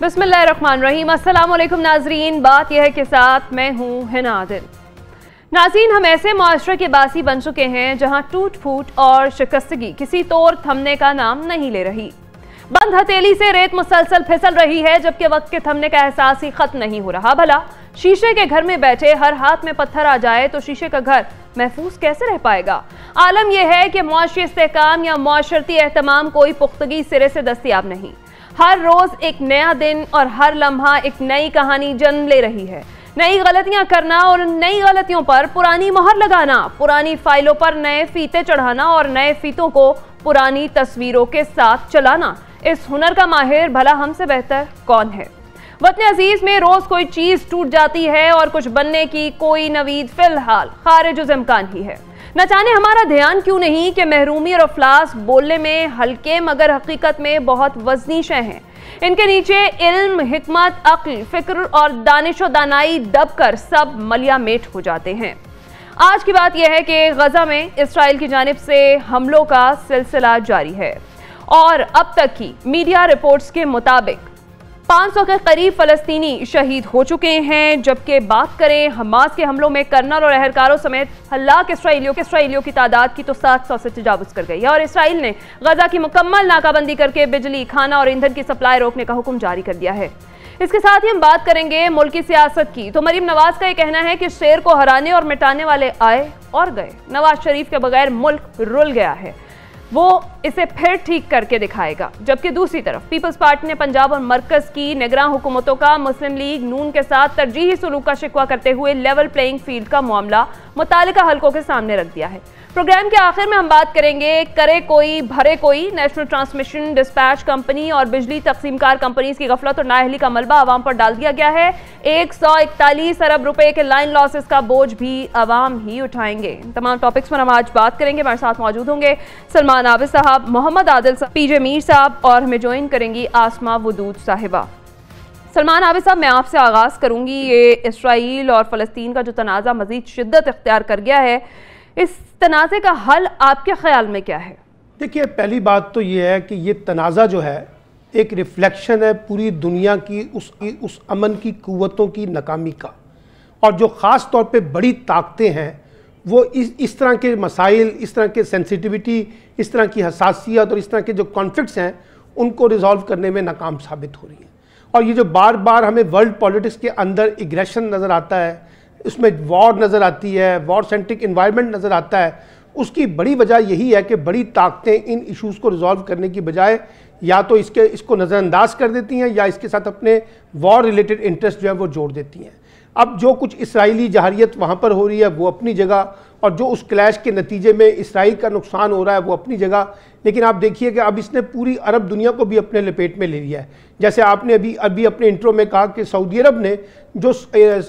बिस्मिल्लाहिर्रहमानिर्रहीम। अस्सलाम वालेकुम नाजरीन, बात यह है कि साथ मैं हूँ हिना आदिल। नाज़रीन, हम ऐसे माशरे के बासी बन चुके हैं जहाँ टूट फूट और शिकस्तगी किसी तौर थमने का नाम नहीं ले रही। बंद हथेली से रेत मुसलसल फिसल रही है, जबकि वक्त के थमने का एहसास ही खत्म नहीं हो रहा। भला शीशे के घर में बैठे हर हाथ में पत्थर आ जाए तो शीशे का घर महफूज कैसे रह पाएगा। आलम यह है कि मुआशी इस्तेहकाम या मुआशरती एहतमाम कोई पुख्तगी सिरे से दस्तयाब नहीं। हर रोज एक नया दिन और हर लम्हा एक नई कहानी जन्म ले रही है। नई गलतियां करना और नई गलतियों पर पुरानी मोहर लगाना, पुरानी फाइलों पर नए फीते चढ़ाना और नए फीतों को पुरानी तस्वीरों के साथ चलाना, इस हुनर का माहिर भला हमसे बेहतर कौन है। वतन अजीज में रोज कोई चीज टूट जाती है और कुछ बनने की कोई नवीद फिलहाल खारिज इम्कान ही है। न जाने हमारा ध्यान क्यों नहीं कि महरूमी और अफलास बोलने में हल्के मगर हकीकत में बहुत वजनी शय हैं। इनके नीचे इल्म, हिकमत, अक्ल, फिक्र और दानिश व दानाई दब कर सब मलिया मेट हो जाते हैं। आज की बात यह है कि गजा में इसराइल की जानिब से हमलों का सिलसिला जारी है और अब तक की मीडिया रिपोर्ट्स के मुताबिक 500 के करीब फलस्तीनी शहीद हो चुके हैं, जबकि बात करें हमास के हमलों में कर्नल और अहलकारों समेत हलाक इसराइलियों की तादाद की तो 700 से तजावुज़ कर गई है और इसराइल ने गजा की मुकम्मल नाकाबंदी करके बिजली, खाना और ईंधन की सप्लाई रोकने का हुक्म जारी कर दिया है। इसके साथ ही हम बात करेंगे मुल्क की सियासत की। तो मरीम नवाज का यह कहना है कि शेर को हराने और मिटाने वाले आए और गए। नवाज शरीफ के बगैर मुल्क रुल गया है, वो इसे फिर ठीक करके दिखाएगा। जबकि दूसरी तरफ पीपल्स पार्टी ने पंजाब और मरकज की निगरान हुकूमतों का मुस्लिम लीग नून के साथ तरजीही सलूक का शिकवा करते हुए लेवल प्लेइंग फील्ड का मामला मुतालिका हलकों के सामने रख दिया है। प्रोग्राम के आखिर में हम बात करेंगे करे कोई भरे कोई। नेशनल ट्रांसमिशन डिस्पैच कंपनी और बिजली तकसीमकार कंपनीज की गफलत और नाअहली का मलबा आवाम पर डाल दिया गया है। 141 अरब रुपए के लाइन लॉसेस का बोझ भी आवाम ही उठाएंगे। तमाम टॉपिक्स पर हम आज बात करेंगे। हमारे साथ मौजूद होंगे सलमान आबिद साहब, मोहम्मद आदिल साहब, पीजे मीर साहब और हमें ज्वाइन करेंगी आसमा वदूद साहिबा। सलमान आबिद साहब, मैं आपसे आगाज़ करूंगी। ये इसराइल और फ़लस्तीन का जो तनाज़ा मज़ीद शिद्दत इख्तियार कर गया है, इस तनाज़े का हल आपके ख्याल में क्या है? देखिए, पहली बात तो ये है कि ये तनाज़ा जो है एक रिफ्लेक्शन है पूरी दुनिया की उस अमन की कुव्वतों की नाकामी का, और जो ख़ास तौर पे बड़ी ताकतें हैं वो इस तरह के मसाइल, इस तरह के सेंसिटिविटी, इस तरह की हसासियत और इस तरह के जो कॉन्फ्लिक्ट्स हैं उनको रिजॉल्व करने में नाकाम साबित हो रही हैं। और ये जो बार बार हमें वर्ल्ड पॉलिटिक्स के अंदर एग्रेशन नज़र आता है, उसमें वॉर नज़र आती है, वॉर सेंट्रिक इन्वायरमेंट नज़र आता है, उसकी बड़ी वजह यही है कि बड़ी ताकतें इन इश्यूज़ को रिजॉल्व करने की बजाय या तो इसको नज़रअंदाज कर देती हैं या इसके साथ अपने वॉर रिलेटेड इंटरेस्ट जो है वो जोड़ देती हैं। अब जो कुछ इसराइली जहारियत वहाँ पर हो रही है वो अपनी जगह, और जो उस क्लैश के नतीजे में इसराइल का नुकसान हो रहा है वो अपनी जगह। लेकिन आप देखिए कि अब इसने पूरी अरब दुनिया को भी अपने लपेट में ले लिया है। जैसे आपने अभी अपने इंट्रो में कहा कि सऊदी अरब ने जो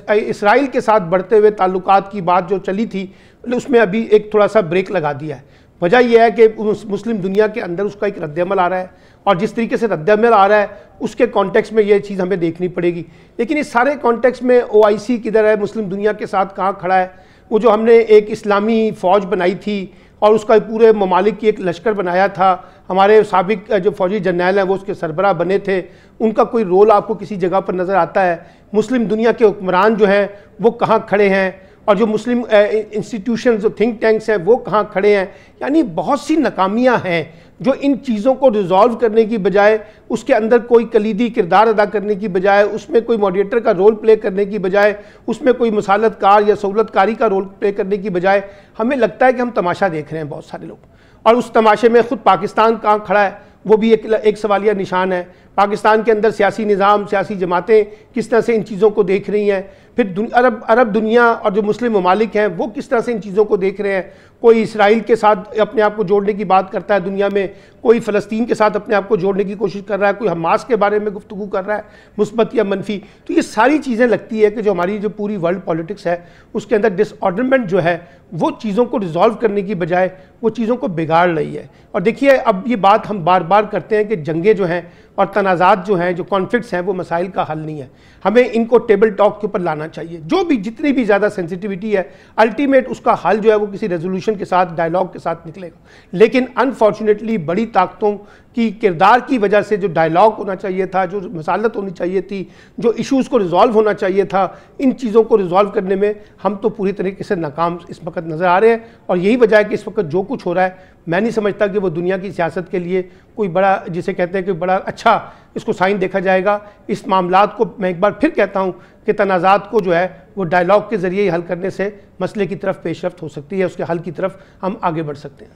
इसराइल के साथ बढ़ते हुए ताल्लुकात की बात जो चली थी उसमें अभी एक थोड़ा सा ब्रेक लगा दिया है। वजह यह है कि मुस्लिम दुनिया के अंदर उसका एक रद्दअमल आ रहा है, और जिस तरीके से रद्दअमल आ रहा है उसके कॉन्टेक्स्ट में यह चीज़ हमें देखनी पड़ेगी। लेकिन इस सारे कॉन्टेक्स्ट में OIC किधर है, मुस्लिम दुनिया के साथ कहाँ खड़ा है? वो जो हमने एक इस्लामी फ़ौज बनाई थी और उसका पूरे ममालिक की एक लश्कर बनाया था, हमारे साबिक जो फ़ौजी जर्नैल हैं वो उसके सरबराह बने थे, उनका कोई रोल आपको किसी जगह पर नज़र आता है? मुस्लिम दुनिया के हुक्मरान जो हैं वो कहाँ खड़े हैं, और जो मुस्लिम इंस्टीट्यूशन जो थिंक टैंक्स हैं वो कहाँ खड़े हैं? यानी बहुत सी नाकामियाँ हैं जो इन चीज़ों को रिजॉल्व करने की बजाय, उसके अंदर कोई कलीदी किरदार अदा करने की बजाय, उसमें कोई मॉडरेटर का रोल प्ले करने की बजाय, उसमें कोई मसालतकार या सहूलतकारी का रोल प्ले करने की बजाय हमें लगता है कि हम तमाशा देख रहे हैं बहुत सारे लोग। और उस तमाशे में ख़ुद पाकिस्तान कहाँ खड़ा है वो भी एक सवालिया निशान है। पाकिस्तान के अंदर सियासी निज़ाम, सियासी जमातें किस तरह से इन चीज़ों को देख रही हैं, फिर अरब दुनिया और जो मुस्लिम ममालिक हैं वो किस तरह से इन चीज़ों को देख रहे हैं। कोई इसराइल के साथ अपने आप को जोड़ने की बात करता है दुनिया में, कोई फ़लस्तीन के साथ अपने आप को जोड़ने की कोशिश कर रहा है, कोई हमास के बारे में गुफ्तगू कर रहा है मुस्बत या मनफी। तो ये सारी चीज़ें लगती है कि जो हमारी जो पूरी वर्ल्ड पॉलिटिक्स है उसके अंदर डिसऑर्डरमेंट जो है वो चीज़ों को रिजॉल्व करने की बजाय वो चीज़ों को बिगाड़ रही है। और देखिए, अब ये बात हम बार बार करते हैं कि जंगें जो हैं और तनाज़ात जो हैं, जो कॉन्फ्लिक्ट्स हैं, वो मसाइल का हल नहीं है। हमें इनको टेबल टॉक के ऊपर लाना चाहिए। जो भी जितनी भी ज़्यादा सेंसिटिविटी है, अल्टीमेट उसका हल जो है वो किसी रेजोल्यूशन के साथ, डायलॉग के साथ निकलेगा। लेकिन अनफॉर्चुनेटली बड़ी ताकतों की किरदार की वजह से जो डायलॉग होना चाहिए था, जो मसालत होनी चाहिए थी, जो इश्यूज़ को रिजॉल्व होना चाहिए था, इन चीज़ों को रिजॉल्व करने में हम तो पूरी तरीके से नाकाम इस वक्त नज़र आ रहे हैं। और यही वजह है कि इस वक्त जो कुछ हो रहा है, मैं नहीं समझता कि वो दुनिया की सियासत के लिए कोई बड़ा, जिसे कहते हैं कि बड़ा अच्छा इसको साइन देखा जाएगा। इस मामलात को मैं एक बार फिर कहता हूँ कि तनाज़ात को जो है वो डायलॉग के ज़रिए ही हल करने से मसले की तरफ पेशरफ्त हो सकती है, उसके हल की तरफ हम आगे बढ़ सकते हैं।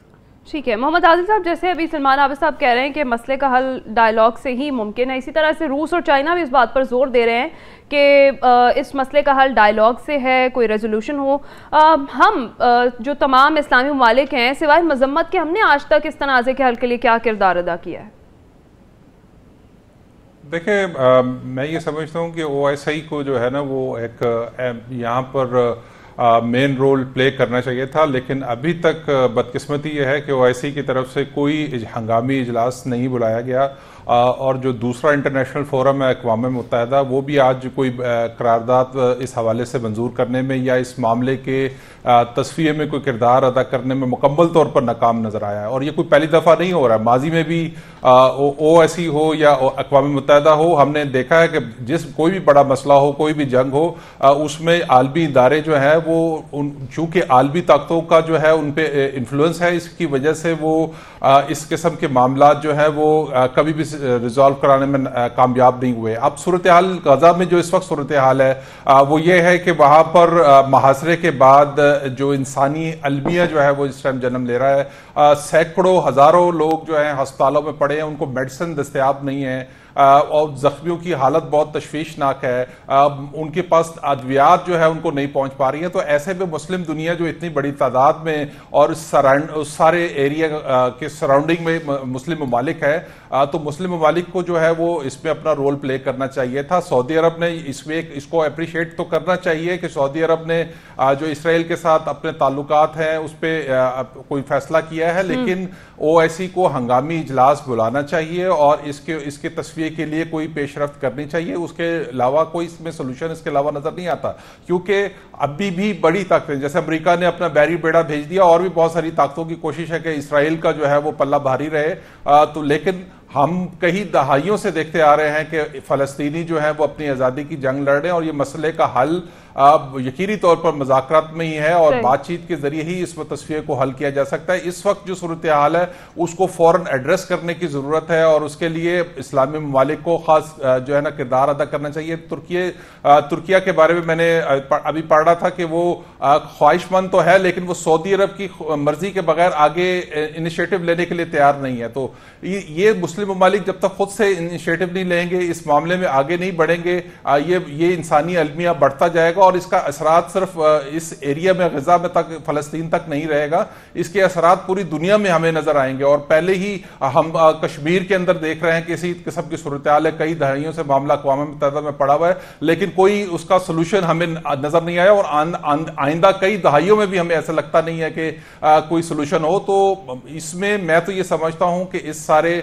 ठीक है मोहम्मद आदिल साहब, जैसे अभी सलमान आबिद साहब कह रहे हैं कि मसले का हल डायलॉग से ही मुमकिन है, इसी तरह से रूस और चाइना भी इस बात पर जोर दे रहे हैं कि इस मसले का हल डायलॉग से है, कोई रेजोल्यूशन हो। हम जो तमाम इस्लामी ममालिक हैं, सिवाय मजम्मत के, हमने आज तक इस तनाज़े के हल के लिए क्या किरदार अदा किया है? देखिए, मैं ये समझता हूँ कि OIC को जो है ना वो एक यहाँ पर मेन रोल प्ले करना चाहिए था, लेकिन अभी तक बदकिस्मती ये है कि OIC की तरफ से कोई हंगामी इजलास नहीं बुलाया गया। और जो दूसरा इंटरनेशनल फोरम है अक़वाम मुत्तहिदा, वो भी आज कोई करारदाद इस हवाले से मंजूर करने में या इस मामले के तस्फिये में कोई किरदार अदा करने में मुकम्मल तौर पर नाकाम नजर आया है। और ये कोई पहली दफ़ा नहीं हो रहा है, माजी में भी OIC हो या अक़वाम मुत्तहिदा हो, हमने देखा है कि कोई भी बड़ा मसला हो, कोई भी जंग हो, उसमें आलमी इदारे जो है वो चूँकि आलमी ताकतों का जो है उन पर इन्फ्लुएंस है, इसकी वजह से वो इस किस्म के मामला जो है वो कभी भी रिजॉल्व कराने में कामयाब नहीं हुए। अब सूरत हाल गजा में जो इस वक्त सूरत हाल है वो ये है कि वहाँ पर मुहासरे के बाद जो इंसानी अलमिया जो है वो इस टाइम जन्म ले रहा है। सैकड़ों हज़ारों लोग जो हैं अस्पतालों में पड़े हैं, उनको मेडिसिन दस्तयाब नहीं है और जख्मियों की हालत बहुत तशवीशनाक है। उनके पास अद्वियात जो है उनको नहीं पहुंच पा रही है। तो ऐसे में मुस्लिम दुनिया जो इतनी बड़ी तादाद में और उस सारे एरिया के सराउंडिंग में मुस्लिम ममालिक है, तो मुस्लिम ममालिक को जो है वो इसमें अपना रोल प्ले करना चाहिए था। सऊदी अरब ने इसमें इसको अप्रिशिएट तो करना चाहिए कि सऊदी अरब ने जो इसराइल के साथ अपने ताल्लुकात हैं उस पर कोई फैसला किया है, लेकिन OIC को हंगामी इजलास बुलाना चाहिए और इसके तस्वीर के लिए कोई पेशरफ्त करनी चाहिए। उसके अलावा कोई इसमें सोल्यूशन इसके अलावा नजर नहीं आता, क्योंकि अभी भी बड़ी ताकतें, जैसे अमेरिका ने अपना बैरी बेड़ा भेज दिया, और भी बहुत सारी ताकतों की कोशिश है कि इसराइल का जो है वो पल्ला भारी रहे। तो लेकिन हम कई दहाइयों से देखते आ रहे हैं कि फलस्तीनी जो है वो अपनी आज़ादी की जंग लड़ रहे हैं, और ये मसले का हल यकीनी तौर पर मुज़ाकरात में ही है और बातचीत के जरिए ही इस तस्वीर को हल किया जा सकता है। इस वक्त जो सूरत हाल है उसको फौरन एड्रेस करने की ज़रूरत है, और उसके लिए इस्लामी ममालिक को खास जो है ना किरदार अदा करना चाहिए। तुर्किया के बारे में मैंने अभी पढ़ रहा था कि वो ख्वाहिशमंद तो है, लेकिन वो सऊदी अरब की मर्जी के बगैर आगे इनिशिएटिव लेने के लिए तैयार नहीं है। तो ये मुस्लिम ममालिक जब तक खुद से इनिशिएटिव नहीं लेंगे, इस मामले में आगे नहीं बढ़ेंगे, ये इंसानी अलमिया बढ़ता जाएगा और इसका असरात सिर्फ इस एरिया में गजा में तक, फलस्तीन तक नहीं रहेगा, इसके असरात पूरी दुनिया में हमें नजर आएंगे। और पहले ही हम कश्मीर के अंदर देख रहे हैं कि इसी किस्म की सूरत हाल है, कई दहाइयों से मामला अक़वाम मुत्तहिदा में पड़ा हुआ है, लेकिन कोई उसका सोल्यूशन हमें नजर नहीं आया, और आइंदा कई दहाइयों में भी हमें ऐसा लगता नहीं है कि कोई सोल्यूशन हो। तो इसमें मैं तो ये समझता हूं कि इस सारे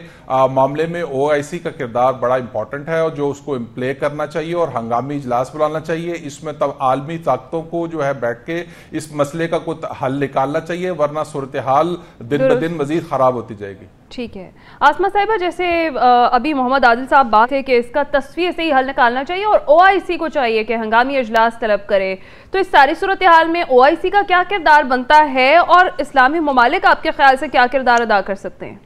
मामले में OIC का किरदार बड़ा इंपॉर्टेंट है, और जो उसको प्ले करना चाहिए और हंगामी इजलास बुलाना चाहिए। इसमें तब आलमी ताकतों को जो है बैठ के इस मसले का कोई हल निकालना चाहिए, वरना सूरत हाल दिन ब दिन मजीद खराब होती जाएगी। ठीक है आसमा साहिबा, जैसे अभी मोहम्मद आदिल साहब बात है कि इसका तस्वीर से ही हल निकालना चाहिए और OIC को चाहिए कि हंगामी इजलास तलब करे, तो इस सारी सूरत हाल में OIC का क्या किरदार बनता है और इस्लामी ममालिक आपके ख्याल से क्या किरदार अदा कर सकते हैं?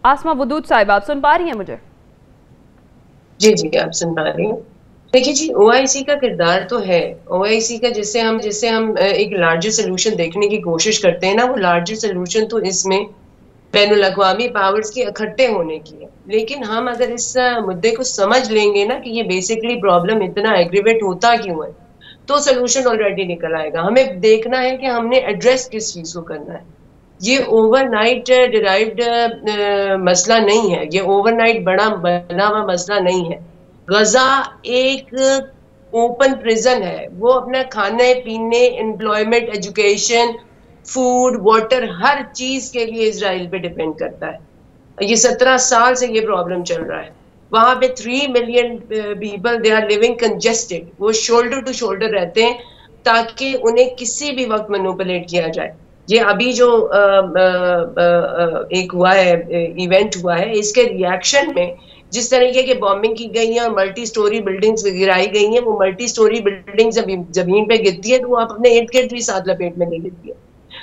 आसमा वदूद साहिब, आप सुन पा रही हैं मुझे? जी जी, आप सुन पा रही हैं। देखिए जी, OIC का किरदार तो है। OIC का जिससे हम एक लार्जर सोल्यूशन देखने की कोशिश करते हैं ना, वो लार्जर सोल्यूशन तो इसमें बैनुल अक़वामी पावर्स के इकट्ठे होने की है। लेकिन हम अगर इस मुद्दे को समझ लेंगे ना कि ये बेसिकली प्रॉब्लम इतना एग्रीवेट होता क्यों है, तो सोल्यूशन ऑलरेडी निकल आएगा। हमें देखना है कि हमने एड्रेस किस चीज को करना है। ये ओवरनाइट डिराइव्ड मसला नहीं है, ये ओवरनाइट बना हुआ मसला नहीं है। गजा एक ओपन प्रिजन है, वो अपना खाने पीने, एम्प्लॉयमेंट, एजुकेशन फूड, वाटर, हर चीज के लिए इजराइल पे डिपेंड करता है। ये 17 साल से ये प्रॉब्लम चल रहा है। वहां पे 3 million people they are living congested, वो शोल्डर टू शोल्डर रहते हैं ताकि उन्हें किसी भी वक्त मैनिपुलेट किया जाए। ये अभी जो एक हुआ है, इवेंट हुआ है, इसके रिएक्शन में जिस तरीके की बॉम्बिंग की गई है और मल्टी स्टोरी बिल्डिंग्स गिराई गई हैं, वो मल्टी स्टोरी बिल्डिंग जब जमीन पे गिरती है तो वो अपने इर्द गिर्द भी साथ लपेट में ले लेती है।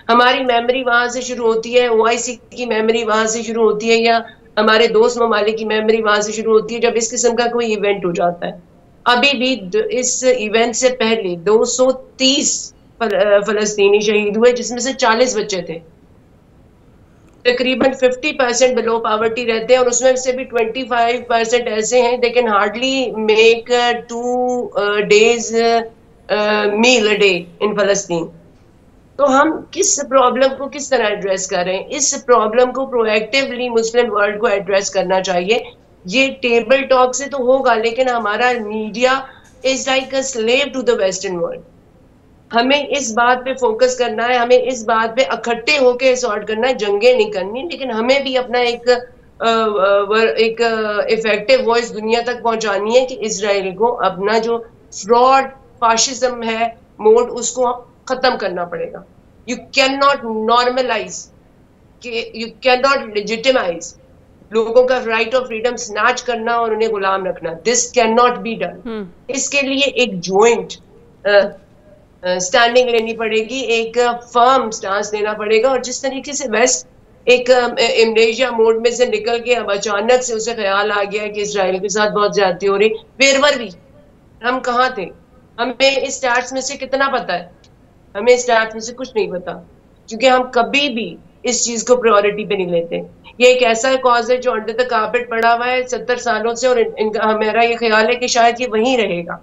हमारी मेमोरी वहां से शुरू होती है, ओआईसी की मेमोरी वहां से शुरू होती है, या हमारे दोस्त ममालिक की मेमोरी वहां से शुरू होती है जब इस किस्म का कोई इवेंट हो जाता है। अभी भी इस इवेंट से पहले 230 फलस्तीनी शहीद हुए, जिसमें से 40 बच्चे थे। तकरीबन 50% बिलो पावर्टी रहते हैं और उसमें से भी 25% ऐसे हैं they can hardly make 2 days meal a day in फलस्तीन। तो हम किस प्रॉब्लम को किस तरह एड्रेस कर रहे हैं? इस प्रॉब्लम को प्रोएक्टिवली मुस्लिम वर्ल्ड को एड्रेस करना चाहिए। ये टेबल टॉक से तो होगा, लेकिन हमारा media is like a slave to the western world. हमें इस बात पे फोकस करना है, हमें इस बात पे इकट्ठे होकर सॉर्ट करना है, जंगें नहीं करनी, लेकिन हमें भी अपना एक इफेक्टिव वॉइस दुनिया तक पहुंचानी है कि इजराइल को अपना जो फ्रॉड फाशिज्म है मोड, उसको खत्म करना पड़ेगा। You can not normalize, you can not legitimize लोगों का राइट ऑफ फ्रीडम स्नैच करना और उन्हें गुलाम रखना। This can not be done. इसके लिए एक जॉइंट स्टैंडिंग लेनी पड़ेगी, एक फर्म स्टांस लेना पड़ेगा। और जिस तरीके से वेस्ट एक इमनेशिया मोड में से निकल के अब अचानक से उसे ख्याल आ गया कि इसराइल के साथ बहुत ज्यादती हो रही, वेरवर भी हम कहाँ थे? हमें इस स्टैट्स में से कितना पता है? हमें इस स्टैट्स में से कुछ नहीं पता, क्योंकि हम कभी भी इस चीज को प्रायोरिटी पे नहीं लेते। ये एक ऐसा कॉज है जो अंडर द कारपेट पड़ा हुआ है 70 सालों से, और मेरा ये ख्याल है कि शायद ये वहीं रहेगा।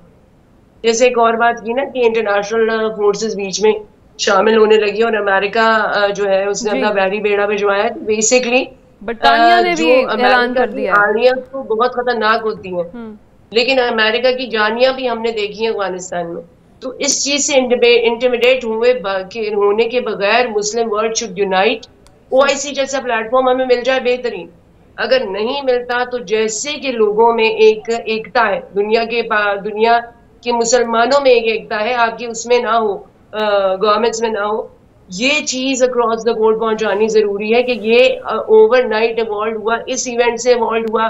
जैसे एक और बात की ना कि इंटरनेशनल फोर्सेस बीच में शामिल होने लगी और अमेरिका जो है उसने अपना बैरी बेड़ा भिजवाया। बेसिकली बरतानिया ने भी ऐलान कर दिया। आर्मियां तो बहुत खतरनाक होती हैं, लेकिन अमेरिका की जानियां भी हमने देखी है अफगानिस्तान में। तो इस चीज से इंटिमिडेट होने के बगैर मुस्लिम वर्ल्ड शुड यूनाइट। ओआईसी जैसा प्लेटफॉर्म हमें मिल जाए बेहतरीन, अगर नहीं मिलता तो जैसे कि लोगों में एक एकता है, दुनिया के मुसलमानों में एक एकता है, आपकी उसमें ना हो, गवर्नमेंट्स में ना हो, ये चीज अक्रॉस द बोर्ड पहुंचानी जरूरी है कि ये ओवरनाइट इवॉल्व हुआ, इस इवेंट से इवॉल्व हुआ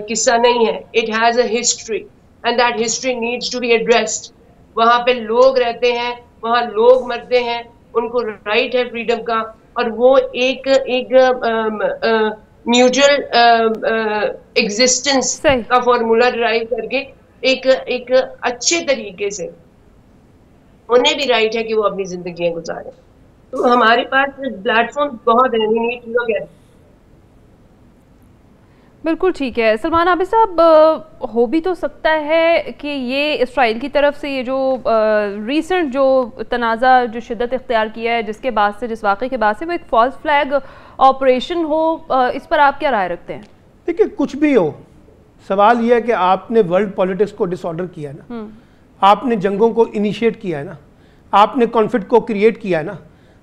किस्सा नहीं है। It has a history and that history needs to be addressed. वहां पे लोग रहते हैं, वहां लोग मरते हैं, उनको राइट है फ्रीडम का, और वो एक म्यूचुअल एग्जिस्टेंस का फॉर्मूला डिराइव करके एक अच्छे तरीके से उन्हें भी राइट है कि वो अपनी जिंदगी गुजारें। तो हमारे पास प्लेटफॉर्म बहुत है, we need to look at. बिल्कुल ठीक है सलमान आबिद साहब, हो भी तो सकता है कि ये इसराइल की तरफ से ये जो रीसेंट जो तनाज़ा जो शिद्दत इख्तियार किया है जिसके बाद से, जिस वाक़े के बाद से, वो एक फॉल्स फ्लैग ऑपरेशन हो, इस पर आप क्या राय रखते हैं? देखिए, कुछ भी हो, सवाल यह है कि आपने वर्ल्ड पॉलिटिक्स को डिसऑर्डर किया है ना, आपने जंगों को इनिशिएट किया है ना, आपने कॉन्फ्लिक्ट को क्रिएट किया है ना,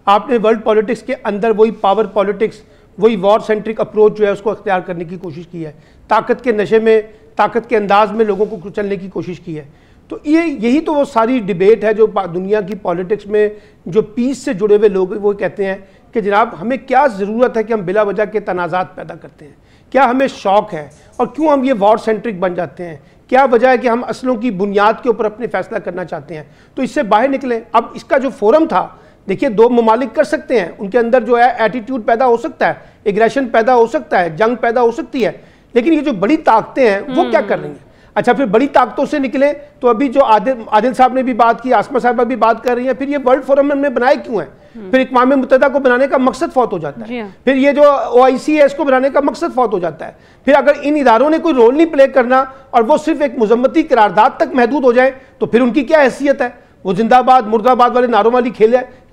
आपने वर्ल्ड पॉलिटिक्स के अंदर वही पावर पॉलिटिक्स, वही वॉर सेंट्रिक अप्रोच जो है उसको अख्तियार करने की कोशिश की है, ताकत के नशे में, ताकत के अंदाज में लोगों को कुचलने की कोशिश की है। तो यही तो वो सारी डिबेट है जो दुनिया की पॉलिटिक्स में जो पीस से जुड़े हुए लोग वो कहते हैं कि जनाब हमें क्या ज़रूरत है कि हम बिला वजह के तनाज़ात पैदा करते हैं, क्या हमें शौक़ है और क्यों हम ये वॉर सेंट्रिक बन जाते हैं, क्या वजह है कि हम असलों की बुनियाद के ऊपर अपने फैसला करना चाहते हैं। तो इससे बाहर निकलें। अब इसका जो फोरम था, देखिए, 2 ममालिक कर सकते हैं, उनके अंदर जो है एटीट्यूड पैदा हो सकता है, एग्रेशन पैदा हो सकता है, जंग पैदा हो सकती है, लेकिन ये जो बड़ी ताकतें हैं वो क्या कर रही हैं? अच्छा, फिर बड़ी ताकतों से निकले तो अभी जो आदिल साहब ने भी बात की, आसमा साहबा भी बात कर रही हैं, फिर ये वर्ल्ड फोरम हमने बनाए क्यों है? फिर इक़वाम मुत्तहिदा को बनाने का मकसद फौत हो जाता है, फिर ये जो ओआईसी है इसको बनाने का मकसद फौत हो जाता है। फिर अगर इन इदारों ने कोई रोल नहीं प्ले करना और वो सिर्फ एक मुज़म्मती करारदाद तक महदूद हो जाए तो फिर उनकी क्या हैसियत है? वो जिंदाबाद मुर्दाबाद वाले नारों वाली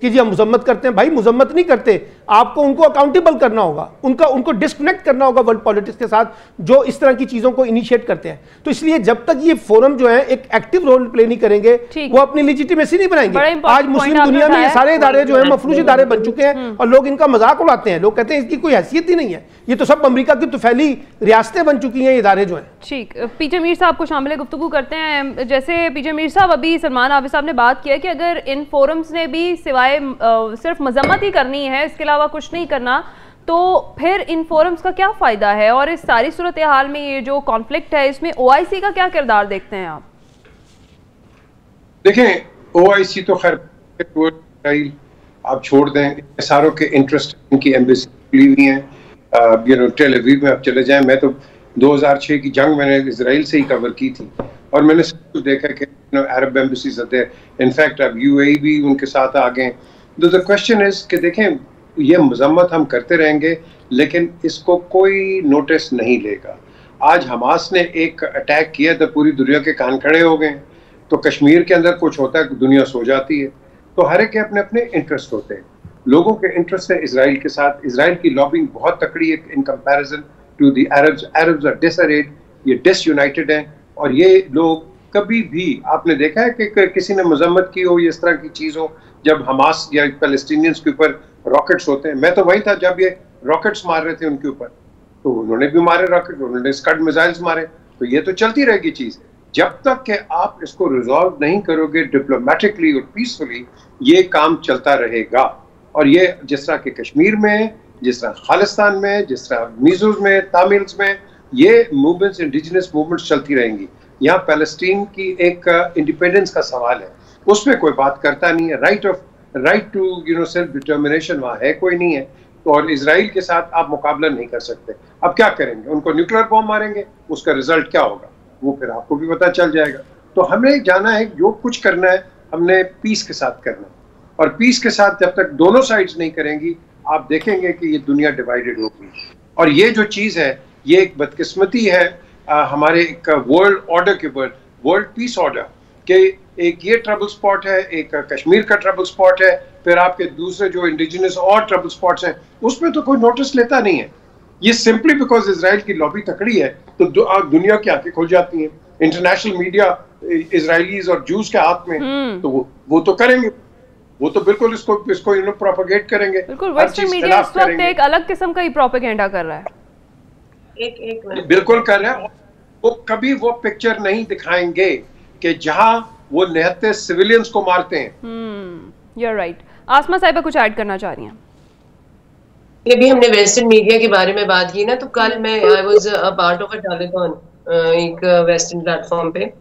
कि जी हम मजम्मत करते हैं। भाई मजम्मत नहीं करते, आपको उनको अकाउंटेबल करना होगा, उनको डिस्कनेक्ट करना होगा वर्ल्ड पॉलिटिक्स के साथ जो इस तरह की चीज़ों को इनिशिएट करते हैं। तो इसलिए जब तक ये फोरम जो है एक एक्टिव रोल प्ले नहीं करेंगे, वो अपनी लेजिटिमेसी नहीं बनाएंगे। आज मुस्लिम दुनिया में ये सारे इदारे जो है मफलूज इदारे बन चुके हैं और लोग इनका मजाक उड़ाते हैं। लोग कहते हैं इसकी कोई हैसियत ही नहीं है, ये तो सब अमेरिका की तुफैली रियासतें बन चुकी हैं इदारे जो हैं। ठीक, पीजे मीर साहब को शामिल गुफ्तगू करते हैं। जैसे पीजे मीर साहब, अभी सलमान हाफिज साहब ने बात किया कि अगर इन फोरम्स ने भी सिवाय सिर्फ मजम्मत ही करनी है, इसके अलावा कुछ नहीं करना, तो फिर इन फोरम्स का क्या फ़ायदा है? और इस सारी सूरत हाल में ये जो कॉन्फ्लिक्ट है, इसमें OIC का क्या किरदार देखते हैं आप? देखें, OIC तो खैर आप छोड़ दें, सारों के इंटरेस्ट इनकी एम्बेसी खुली हुई हैं। टेल अवीव में आप चले जाएं, मैं तो 2006 की जंग मैंने इजराइल से ही कवर की थी और मैंने सब कुछ देखा कि अरब एम्बेसीज आते हैं, इनफैक्ट अब UAE भी उनके साथ आ गए। तो द क्वेश्चन इज कि देखें, ये मजम्मत हम करते रहेंगे लेकिन इसको कोई नोटिस नहीं लेगा। आज हमास ने एक अटैक किया तो पूरी दुनिया के कान खड़े हो गए। तो कश्मीर के अंदर कुछ होता है, दुनिया सो जाती है। तो हर एक के अपने अपने इंटरेस्ट होते हैं। लोगों के इंटरेस्ट है इसराइल के साथ। इसराइल की लॉबिंग बहुत तकड़ी है in comparison to the Arabs. Arabs are disarrayed, ये डिसयूनाइटेड हैं और ये लोग कभी भी आपने देखा है कि किसी ने मजम्मत की हो, इस तरह की चीज हो, जब हमास या पैलेस्टीनियंस के ऊपर रॉकेट्स होते हैं। मैं तो वही था जब ये रॉकेट्स मार रहे थे उनके ऊपर, तो उन्होंने भी मारे रॉकेट, उन्होंने स्कड मिसाइल्स मारे। तो ये तो चलती रहेगी चीज जब तक कि आप इसको रिजॉल्व नहीं करोगे डिप्लोमेटिकली और पीसफुली, ये काम चलता रहेगा। और ये जिस तरह के कश्मीर में, जिस तरह खालिस्तान में, जिस तरह मीजोज में, तामिल्स में, ये मूवमेंट्स, इंडिजिनस मूवमेंट्स चलती रहेंगी। यहाँ पैलेस्टीन की एक इंडिपेंडेंस का सवाल है, उसमें कोई बात करता नहीं है। राइट टू सेल्फ डिटर्मिनेशन वहाँ है कोई नहीं है। तो और इजराइल के साथ आप मुकाबला नहीं कर सकते। अब क्या करेंगे? उनको न्यूक्लियर बॉम्ब मारेंगे, उसका रिजल्ट क्या होगा वो फिर आपको भी पता चल जाएगा। तो हमें जाना है, जो कुछ करना है हमने पीस के साथ करना है। और पीस के साथ जब तक दोनों साइड्स नहीं करेंगी, आप देखेंगे कि ये दुनिया डिवाइडेड होगी। और ये जो चीज़ है, ये एक बदकिस्मती है हमारे एक वर्ल्ड ऑर्डर के ऊपर, वर्ल्ड पीस ऑर्डर के। एक ये ट्रबल स्पॉट है, एक कश्मीर का ट्रबल स्पॉट है, फिर आपके दूसरे जो इंडिजिनस और ट्रबल स्पॉट्स हैं उसमें तो कोई नोटिस लेता नहीं है। ये सिंपली बिकॉज इजराइल की लॉबी तकड़ी है तो दुनिया की आंखें खुल जाती हैं। इंटरनेशनल मीडिया इजरायलीज और जूस के हाथ में, तो वो तो करेंगे, वो तो बिल्कुल इसको प्रोपेगेट करेंगे। बिल्कुल, वेस्टर्न मीडिया इस वक्त एक अलग किस्म का ही प्रोपेगेंडा कर रहा है। बिल्कुल कर रहे हैं। वो कभी वो पिक्चर नहीं दिखाएंगे कि जहां वो निहत्ते सिविलियंस को मारते हैं। You're right. आसमा साहिबा कुछ ऐड करना चाह रही हैं? ये भी हमने वेस्टर्न मीडिया के बारे में बात की ना, तो कल मैं I was a part of a telethon एक वेस्टर्न प्लेटफॉर्म पे।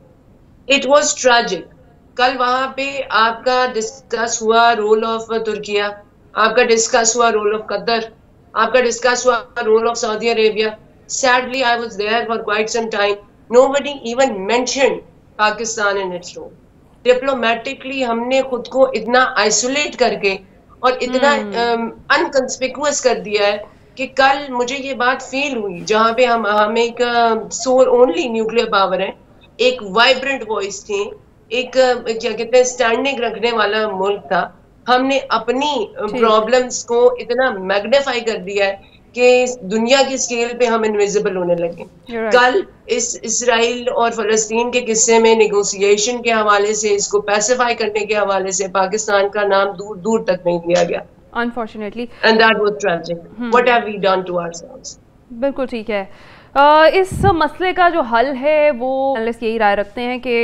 It was tragic. कल वहां पे आपका डिस्कस हुआ रोल ऑफ तुर्किया, आपका डिस्कस हुआ रोल ऑफ कतर, आपका डिस्कस हुआ role of Saudi Arabia. Sadly, I was there for quite some time. Nobody even mentioned Pakistan in its role. Diplomatically, हमने खुद को इतना isolate करके और इतना unconspicuous कर दिया है कि कल मुझे ये बात फील हुई, जहाँ पे हम एक सोल ओनली न्यूक्लियर पावर है, एक वाइब्रेंट वॉइस थी, एक क्या कहते हैं स्टैंडिंग रखने वाला मुल्क था। हमने अपनी प्रॉब्लम्स को इतना मैग्नीफाई कर दिया है कि दुनिया की स्केल पे हम इनविजिबल होने लगे। कल इस इसराइल और फलस्तीन के किस्से में नेगोशिएशन के हवाले से, इसको पैसिफाई करने के हवाले से पाकिस्तान का नाम दूर दूर तक नहीं लिया गया, unfortunately, and that was tragic. What have we done to ourselves? बिल्कुल ठीक है। इस मसले का जो हल है वो एनालिस्ट यही राय रखते हैं कि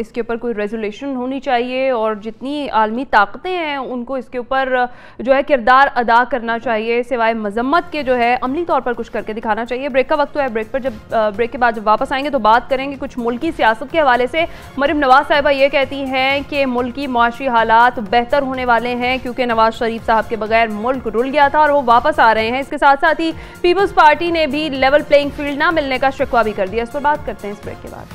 इसके ऊपर कोई रेजोल्यूशन होनी चाहिए और जितनी आलमी ताकतें हैं उनको इसके ऊपर जो है किरदार अदा करना चाहिए, सिवाय मजम्मत के जो है अमली तौर पर कुछ करके दिखाना चाहिए। ब्रेक का वक्त तो है, ब्रेक के बाद जब वापस आएंगे तो बात करेंगे कुछ मुल्की सियासत के हवाले से। मरियम नवाज साहिबा ये कहती हैं कि मुल्की मुआशी हालात बेहतर होने वाले हैं क्योंकि नवाज शरीफ साहब के बगैर मुल्क रुल गया था और वो वापस आ रहे हैं। इसके साथ साथ ही पीपल्स पार्टी ने भी लेवल प्लेइंग फील्ड ना मिलने का शिकवा भी कर दिया। इस पर बात करते हैं इस ब्रेक के बाद।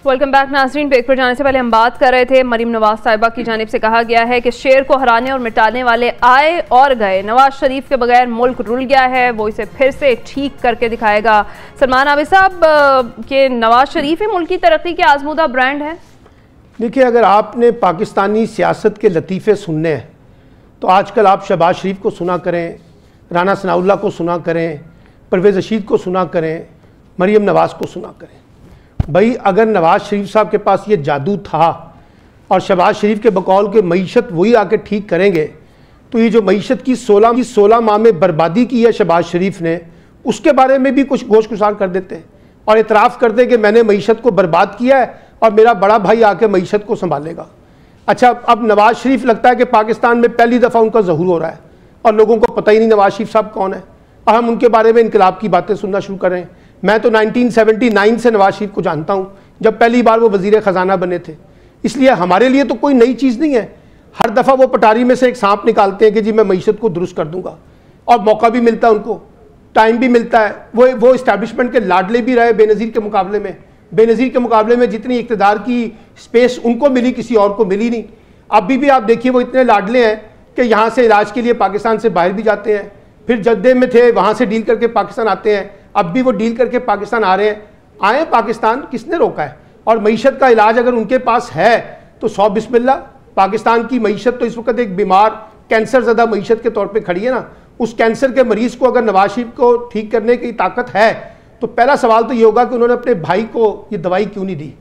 वेलकम बैक नाज़रीन। ब्रेक पर जाने से पहले हम बात कर रहे थे मरीम नवाज साहिबा की जानिब से कहा गया है कि शेर को हराने और मिटाने वाले आए और गए। नवाज शरीफ के बगैर मुल्क रुल गया है, वो इसे फिर से ठीक करके दिखाएगा। सलमान आबिद साहब के नवाज शरीफ ही मुल्क की तरक्की के आजमूदा ब्रांड है। देखिए, अगर आपने पाकिस्तानी सियासत के लतीफ़े सुनने हैं तो आजकल आप शहबाज शरीफ को सुना करें, राना सनाउल्लाह को सुना करें, परवेज़ रशीद को सुना करें, मरीम नवाज को सुना करें। भाई, अगर नवाज शरीफ साहब के पास ये जादू था और शहबाज शरीफ के बकौल के मईशत वही आके ठीक करेंगे, तो ये जो मईशत की 16 माह में बर्बादी की है शहबाज शरीफ ने, उसके बारे में भी कुछ गोश गुजार कर देते हैं और इतराफ़ करते कि मैंने मईशत को बर्बाद किया है और मेरा बड़ा भाई आके मईशत को संभालेगा। अच्छा, अब नवाज शरीफ लगता है कि पाकिस्तान में पहली दफ़ा उनका ज़हूर हो रहा है और लोगों को पता ही नहीं नवाज शरीफ साहब कौन है और हम उनके बारे में इनकलाब की बातें सुनना शुरू कर रहे हैं। मैं तो 1979 से नवाज शरीफ को जानता हूँ, जब पहली बार वो वज़ीर ख़जाना बने थे। इसलिए हमारे लिए तो कोई नई चीज़ नहीं है। हर दफ़ा वो पटारी में से एक सांप निकालते हैं कि जी मैं मईशत को दुरुस्त कर दूंगा, और मौका भी मिलता है उनको, टाइम भी मिलता है। वो इस्टेब्लिशमेंट के लाडले भी रहे बेनज़ीर के मुकाबले में। बेनज़ीर के मुकाबले में जितनी इक़्तिदार की स्पेस उनको मिली, किसी और को मिली नहीं। अभी भी आप देखिए, वो इतने लाडले हैं कि यहाँ से इलाज के लिए पाकिस्तान से बाहर भी जाते हैं, फिर जद्दे में थे वहाँ से डील करके पाकिस्तान आते हैं, अब भी वो डील करके पाकिस्तान आ रहे हैं। आए पाकिस्तान, किसने रोका है? और मईशत का इलाज अगर उनके पास है तो 100 बिस्मिल्लाह। पाकिस्तान की मईशत तो इस वक्त एक बीमार कैंसर ज़दा मईशत के तौर पे खड़ी है ना। उस कैंसर के मरीज़ को अगर नवाज शरीफ को ठीक करने की ताकत है तो पहला सवाल तो ये होगा कि उन्होंने अपने भाई को ये दवाई क्यों नहीं दी,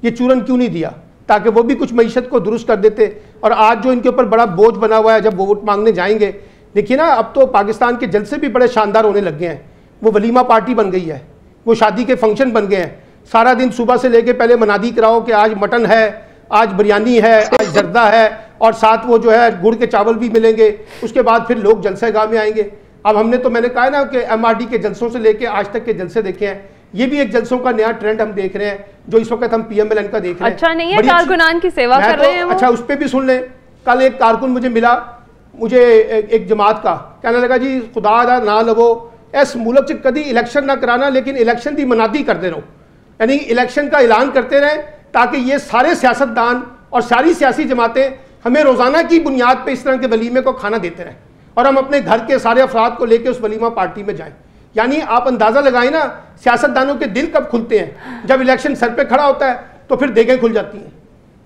ये चूरन क्यों नहीं दिया, ताकि वो भी कुछ मईशत को दुरुस्त कर देते। और आज जो इनके ऊपर बड़ा बोझ बना हुआ है, जब वो वोट मांगने जाएंगे, देखिए ना, अब तो पाकिस्तान के जलसे भी बड़े शानदार होने लग गए हैं। वो वलीमा पार्टी बन गई है, वो शादी के फंक्शन बन गए हैं। सारा दिन सुबह से लेके पहले मनादी कराओ कि आज मटन है, आज बिरयानी है, आज जर्दा है, और साथ वो जो है गुड़ के चावल भी मिलेंगे। उसके बाद फिर लोग जलसेगाह में आएंगे। अब मैंने कहा ना कि MRD के जलसों से लेके आज तक के जलसे देखे हैं, ये भी एक जलसों का नया ट्रेंड हम देख रहे हैं जो इस वक्त हम PMLN का देख रहे हैं। अच्छा नहीं है, कारकुनान की सेवा कर रहे हैं वो। अच्छा, उस पर भी सुन लें। कल एक कारकुन मुझे मिला, मुझे एक जमात का, कहने लगा जी खुदा दा ना लवो, इस मुल्क से कभी इलेक्शन ना कराना, लेकिन इलेक्शन की मनादी करते रहो, यानी इलेक्शन का ऐलान करते रहें, ताकि ये सारे सियासतदान और सारी सियासी जमातें हमें रोज़ाना की बुनियाद पर इस तरह के वलीमे को खाना देते रहें और हम अपने घर के सारे अफराद को लेकर उस वलीमा पार्टी में जाएं। यानी आप अंदाज़ा लगाएं ना, सियासतदानों के दिल कब खुलते हैं? जब इलेक्शन सर पे खड़ा होता है तो फिर देखें खुल जाती हैं,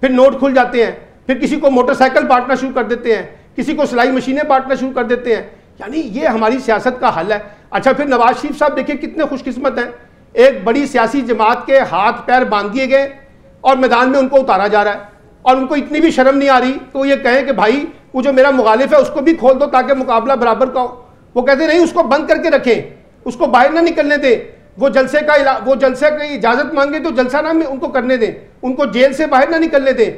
फिर नोट खुल जाते हैं, फिर किसी को मोटरसाइकिल बांटना शुरू कर देते हैं, किसी को सिलाई मशीनें बांटना शुरू कर देते हैं। यानी ये हमारी सियासत का हल है। अच्छा, फिर नवाज शरीफ साहब देखिए कितने खुशकिस्मत हैं, एक बड़ी सियासी जमात के हाथ पैर बांध दिए गए और मैदान में उनको उतारा जा रहा है, और उनको इतनी भी शर्म नहीं आ रही कि वो ये कहें कि भाई वो जो मेरा मुखालिफ है उसको भी खोल दो ताकि मुकाबला बराबर का हो। वो कहते नहीं, उसको बंद करके रखें, उसको बाहर ना निकलने दें, वो जलसे की इजाजत मांगे तो जलसा ना उनको करने दें, उनको जेल से बाहर ना निकलने दें।